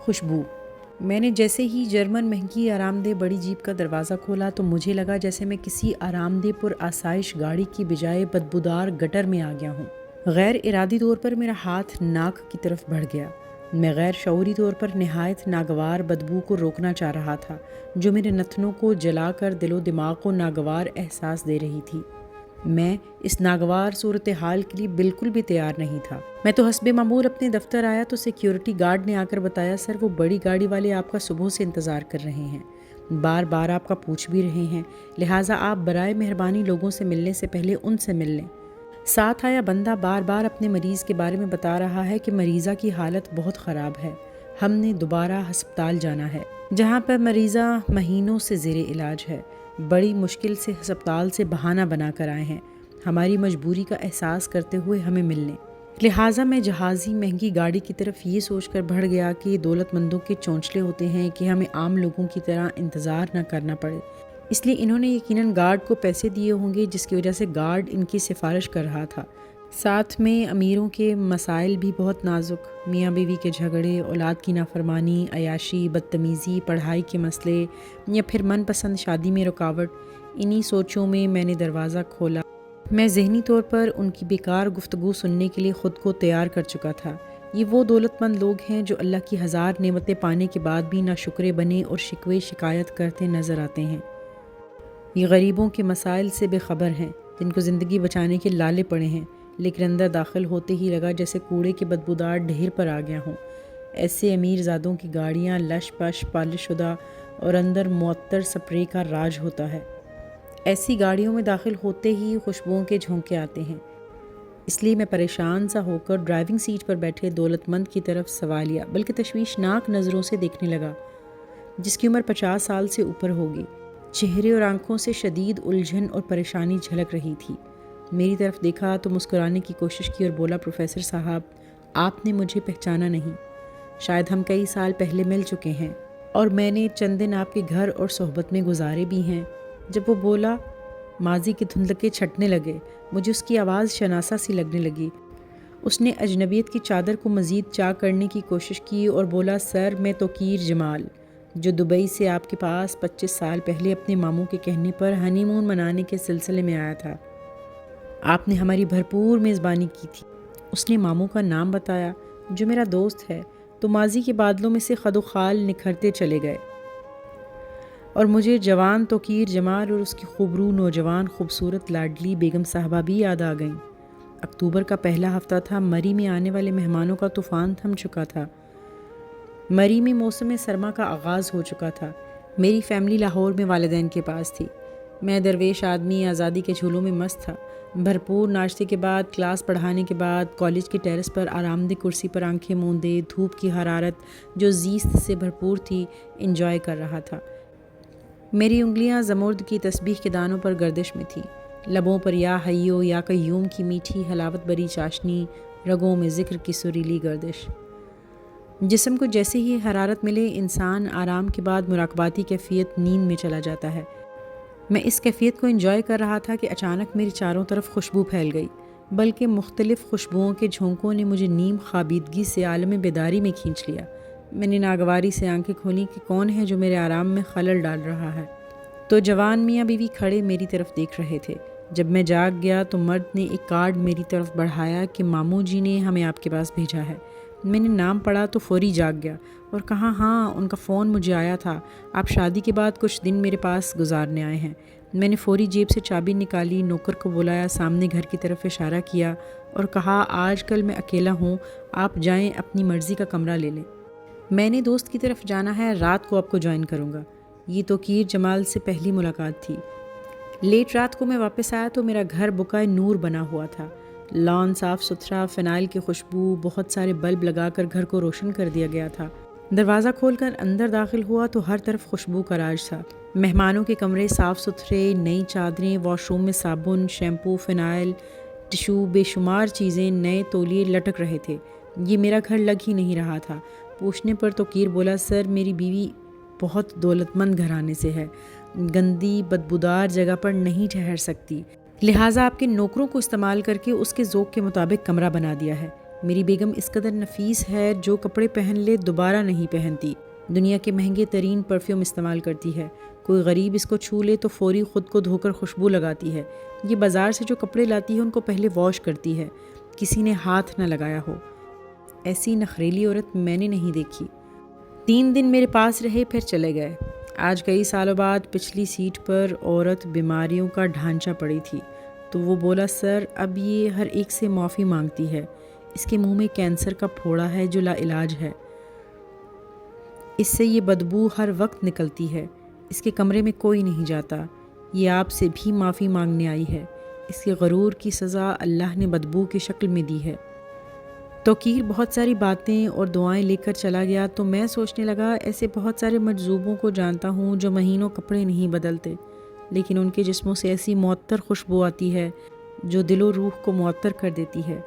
خوشبو۔ میں نے جیسے ہی جرمن مہنگی آرام دہ بڑی جیپ کا دروازہ کھولا تو مجھے لگا جیسے میں کسی آرام دہ پر آسائش گاڑی کی بجائے بدبودار گٹر میں آ گیا ہوں۔ غیر ارادی طور پر میرا ہاتھ ناک کی طرف بڑھ گیا۔ میں غیر شعوری طور پر نہایت ناگوار بدبو کو روکنا چاہ رہا تھا جو میرے نتنوں کو جلا کر دل و دماغ کو ناگوار احساس دے رہی تھی۔ میں اس ناگوار صورتحال کے لیے بالکل بھی تیار نہیں تھا۔ میں تو حسب معمول اپنے دفتر آیا تو سیکیورٹی گارڈ نے آ کر بتایا، سر وہ بڑی گاڑی والے آپ کا صبح سے انتظار کر رہے ہیں، بار بار آپ کا پوچھ بھی رہے ہیں، لہٰذا آپ برائے مہربانی لوگوں سے ملنے سے پہلے ان سے مل لیں۔ ساتھ آیا بندہ بار بار اپنے مریض کے بارے میں بتا رہا ہے کہ مریضہ کی حالت بہت خراب ہے، ہم نے دوبارہ ہسپتال جانا ہے، جہاں پر مریضہ مہینوں سے زیر علاج ہے، بڑی مشکل سے ہسپتال سے بہانہ بنا کر آئے ہیں، ہماری مجبوری کا احساس کرتے ہوئے ہمیں ملنے۔ لہٰذا میں جہازی مہنگی گاڑی کی طرف یہ سوچ کر بڑھ گیا کہ دولت مندوں کے چونچلے ہوتے ہیں کہ ہمیں عام لوگوں کی طرح انتظار نہ کرنا پڑے، اس لیے انہوں نے یقیناً گارڈ کو پیسے دیے ہوں گے جس کی وجہ سے گارڈ ان کی سفارش کر رہا تھا۔ ساتھ میں امیروں کے مسائل بھی بہت نازک، میاں بیوی کے جھگڑے، اولاد کی نافرمانی، عیاشی، بدتمیزی، پڑھائی کے مسئلے یا پھر من پسند شادی میں رکاوٹ۔ انہی سوچوں میں میں نے دروازہ کھولا۔ میں ذہنی طور پر ان کی بیکار گفتگو سننے کے لیے خود کو تیار کر چکا تھا۔ یہ وہ دولت مند لوگ ہیں جو اللہ کی ہزار نعمتیں پانے کے بعد بھی ناشکرے بنے اور شکوے شکایت کرتے نظر آتے ہیں۔ یہ غریبوں کے مسائل سے بے خبر ہیں جن کو زندگی بچانے کے لالے پڑے ہیں، لیکن اندر داخل ہوتے ہی لگا جیسے کوڑے کے بدبودار ڈھیر پر آ گیا ہوں۔ ایسے امیر زادوں کی گاڑیاں لش پش پالش شدہ اور اندر معطر سپرے کا راج ہوتا ہے۔ ایسی گاڑیوں میں داخل ہوتے ہی خوشبوؤں کے جھونکے آتے ہیں، اس لیے میں پریشان سا ہو کر ڈرائیونگ سیٹ پر بیٹھے دولت مند کی طرف سوالیہ بلکہ تشویشناک نظروں سے دیکھنے لگا، جس کی عمر 50 سال سے اوپر ہوگی۔ چہرے اور آنکھوں سے شدید الجھن اور پریشانی جھلک رہی تھی۔ میری طرف دیکھا تو مسکرانے کی کوشش کی اور بولا، پروفیسر صاحب آپ نے مجھے پہچانا نہیں، شاید ہم کئی سال پہلے مل چکے ہیں اور میں نے چند دن آپ کے گھر اور صحبت میں گزارے بھی ہیں۔ جب وہ بولا ماضی کے دھندلکے چھٹنے لگے، مجھے اس کی آواز شناسا سی لگنے لگی۔ اس نے اجنبیت کی چادر کو مزید چاک کرنے کی کوشش کی اور بولا، سر میں توقیر جمال، جو دبئی سے آپ کے پاس 25 سال پہلے اپنے ماموں کے کہنے پر ہنی مون منانے کے سلسلے میں آیا تھا۔ آپ نے ہماری بھرپور میزبانی کی تھی۔ اس نے ماموں کا نام بتایا جو میرا دوست ہے، تو ماضی کے بادلوں میں سے خد و خال نکھرتے چلے گئے اور مجھے جوان توقیر جمال اور اس کی خوبرو نوجوان خوبصورت لاڈلی بیگم صاحبہ بھی یاد آ گئیں۔ اکتوبر کا پہلا ہفتہ تھا، مری میں آنے والے مہمانوں کا طوفان تھم چکا تھا۔ مری میں موسم سرما کا آغاز ہو چکا تھا۔ میری فیملی لاہور میں والدین کے پاس تھی۔ میں درویش آدمی آزادی کے جھولوں میں مست تھا۔ بھرپور ناشتے کے بعد، کلاس پڑھانے کے بعد، کالج کے ٹیرس پر آرام دہ کرسی پر آنکھیں موندے دھوپ کی حرارت جو زیست سے بھرپور تھی انجوائے کر رہا تھا۔ میری انگلیاں زمرد کی تسبیح کے دانوں پر گردش میں تھیں، لبوں پر یا حیو یا قیوم کی میٹھی حلاوت بری چاشنی، رگوں میں ذکر کی سریلی گردش۔ جسم کو جیسے ہی حرارت ملے انسان آرام کے بعد مراقباتی کیفیت نیند میں چلا جاتا ہے۔ میں اس کیفیت کو انجوائے کر رہا تھا کہ اچانک میری چاروں طرف خوشبو پھیل گئی، بلکہ مختلف خوشبوؤں کے جھونکوں نے مجھے نیم خوابیدگی سے عالم بیداری میں کھینچ لیا۔ میں نے ناگواری سے آنکھیں کھولیں کہ کون ہے جو میرے آرام میں خلل ڈال رہا ہے، تو جوان میاں بیوی کھڑے میری طرف دیکھ رہے تھے۔ جب میں جاگ گیا تو مرد نے ایک کارڈ میری طرف بڑھایا کہ ماموں جی نے ہمیں آپ کے پاس بھیجا ہے۔ میں نے نام پڑھا تو فوری جاگ گیا اور کہا، ہاں ان کا فون مجھے آیا تھا، آپ شادی کے بعد کچھ دن میرے پاس گزارنے آئے ہیں۔ میں نے فوری جیب سے چابی نکالی، نوکر کو بلایا، سامنے گھر کی طرف اشارہ کیا اور کہا، آج کل میں اکیلا ہوں، آپ جائیں اپنی مرضی کا کمرہ لے لیں، میں نے دوست کی طرف جانا ہے، رات کو آپ کو جوائن کروں گا۔ یہ توقیر جمال سے پہلی ملاقات تھی۔ لیٹ رات کو میں واپس آیا تو میرا گھر بقائے نور بنا ہوا تھا۔ لان صاف ستھرا، فنائل کی خوشبو، بہت سارے بلب لگا کر گھر کو روشن کر دیا گیا تھا۔ دروازہ کھول کر اندر داخل ہوا تو ہر طرف خوشبو کا راج تھا۔ مہمانوں کے کمرے صاف ستھرے، نئی چادریں، واش روم میں صابن، شیمپو، فنائل، ٹشو، بے شمار چیزیں، نئے تولیے لٹک رہے تھے۔ یہ میرا گھر لگ ہی نہیں رہا تھا۔ پوچھنے پر توقیر بولا، سر میری بیوی بہت دولت مند گھرانے سے ہے، گندی بدبودار جگہ پر نہیں ٹھہر سکتی، لہٰذا آپ کے نوکروں کو استعمال کر کے اس کے ذوق کے مطابق کمرہ بنا دیا ہے۔ میری بیگم اس قدر نفیس ہے، جو کپڑے پہن لے دوبارہ نہیں پہنتی۔ دنیا کے مہنگے ترین پرفیوم استعمال کرتی ہے۔ کوئی غریب اس کو چھو لے تو فوری خود کو دھو کر خوشبو لگاتی ہے۔ یہ بازار سے جو کپڑے لاتی ہے ان کو پہلے واش کرتی ہے، کسی نے ہاتھ نہ لگایا ہو۔ ایسی نخریلی عورت میں نے نہیں دیکھی۔ 3 دن میرے پاس رہے، پھر چلے گئے۔ آج کئی سالوں بعد پچھلی سیٹ پر عورت بیماریوں کا ڈھانچہ پڑی تھی، تو وہ بولا، سر اب یہ ہر ایک سے معافی مانگتی ہے، اس کے منہ میں کینسر کا پھوڑا ہے جو لا علاج ہے، اس سے یہ بدبو ہر وقت نکلتی ہے، اس کے کمرے میں کوئی نہیں جاتا، یہ آپ سے بھی معافی مانگنے آئی ہے، اس کے غرور کی سزا اللہ نے بدبو کی شکل میں دی ہے۔ توقیر بہت ساری باتیں اور دعائیں لے کر چلا گیا، تو میں سوچنے لگا ایسے بہت سارے مجذوبوں کو جانتا ہوں جو مہینوں کپڑے نہیں بدلتے، لیکن ان کے جسموں سے ایسی معطر خوشبو آتی ہے جو دل و روح کو معطر کر دیتی ہے۔